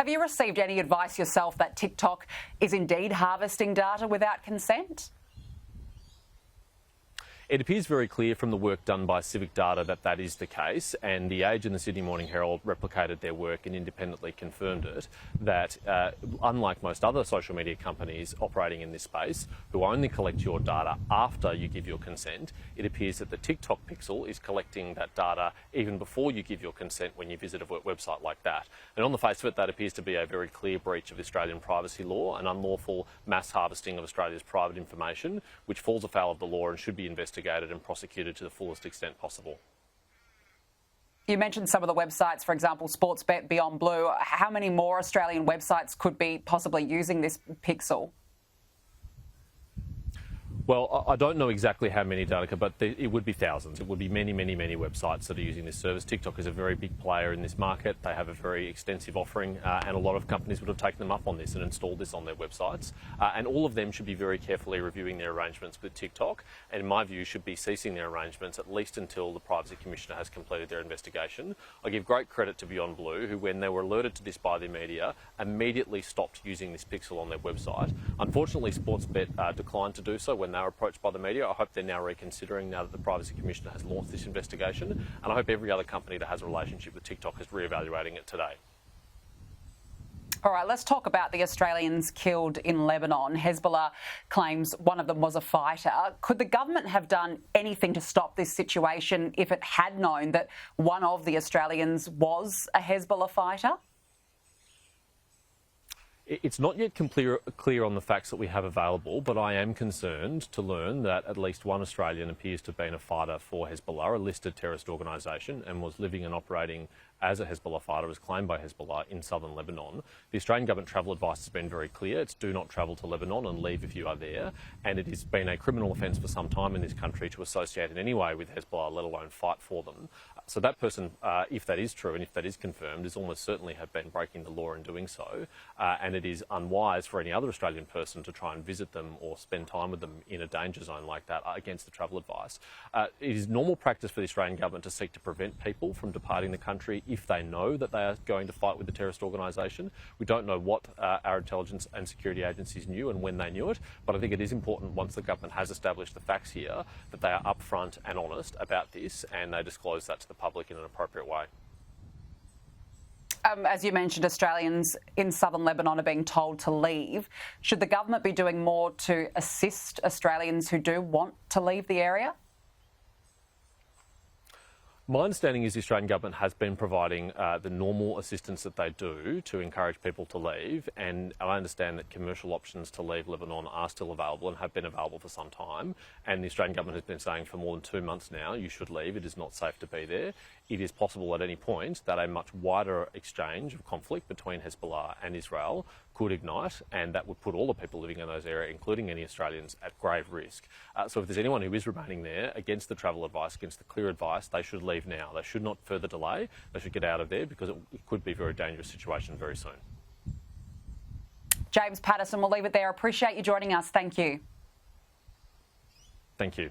Have you received any advice yourself that TikTok is indeed harvesting data without consent? It appears very clear from the work done by Civic Data that that is the case, and The Age and the Sydney Morning Herald replicated their work and independently confirmed it, that unlike most other social media companies operating in this space, who only collect your data after you give your consent, it appears that the TikTok pixel is collecting that data even before you give your consent when you visit a website like that. And on the face of it, that appears to be a very clear breach of Australian privacy law, an unlawful mass harvesting of Australia's private information, which falls afoul of the law and should be investigated and prosecuted to the fullest extent possible. You mentioned some of the websites, for example, Sportsbet, Beyond Blue. How many more Australian websites could be possibly using this pixel? Well, I don't know exactly how many, Danica, but it would be thousands. It would be many, many, many websites that are using this service. TikTok is a very big player in this market. They have a very extensive offering, and a lot of companies would have taken them up on this and installed this on their websites. And all of them should be very carefully reviewing their arrangements with TikTok, and in my view, should be ceasing their arrangements at least until the Privacy Commissioner has completed their investigation. I give great credit to Beyond Blue, who, when they were alerted to this by the media, immediately stopped using this pixel on their website. Unfortunately, Sportsbet declined to do so when they were approached by the media. I hope they're now reconsidering now that the Privacy Commissioner has launched this investigation, and I hope every other company that has a relationship with TikTok is re-evaluating it today. All right, let's talk about the Australians killed in Lebanon. Hezbollah claims one of them was a fighter. Could the government have done anything to stop this situation if it had known that one of the Australians was a Hezbollah fighter? It's not yet clear on the facts that we have available, but I am concerned to learn that at least one Australian appears to have been a fighter for Hezbollah, a listed terrorist organisation, and was living and operating as a Hezbollah fighter, as claimed by Hezbollah, in southern Lebanon. The Australian government travel advice has been very clear. It's do not travel to Lebanon and leave if you are there. And it has been a criminal offence for some time in this country to associate in any way with Hezbollah, let alone fight for them. So that person, if that is true and if that is confirmed, is almost certainly have been breaking the law in doing so. And it is unwise for any other Australian person to try and visit them or spend time with them in a danger zone like that against the travel advice. It is normal practice for the Australian government to seek to prevent people from departing the country if they know that they are going to fight with the terrorist organisation. We don't know what our intelligence and security agencies knew and when they knew it, but I think it is important, once the government has established the facts here, that they are upfront and honest about this and they disclose that to the public in an appropriate way. As you mentioned, Australians in southern Lebanon are being told to leave. Should the government be doing more to assist Australians who do want to leave the area? My understanding is the Australian government has been providing the normal assistance that they do to encourage people to leave, and I understand that commercial options to leave Lebanon are still available and have been available for some time, and the Australian government has been saying for more than 2 months now, you should leave, it is not safe to be there. It is possible at any point that a much wider exchange of conflict between Hezbollah and Israel could ignite, and that would put all the people living in those areas, including any Australians, at grave risk. So if there's anyone who is remaining there, against the travel advice, against the clear advice, they should leave now. They should not further delay. They should get out of there because it could be a very dangerous situation very soon. James Paterson, we'll leave it there. Appreciate you joining us. Thank you. Thank you.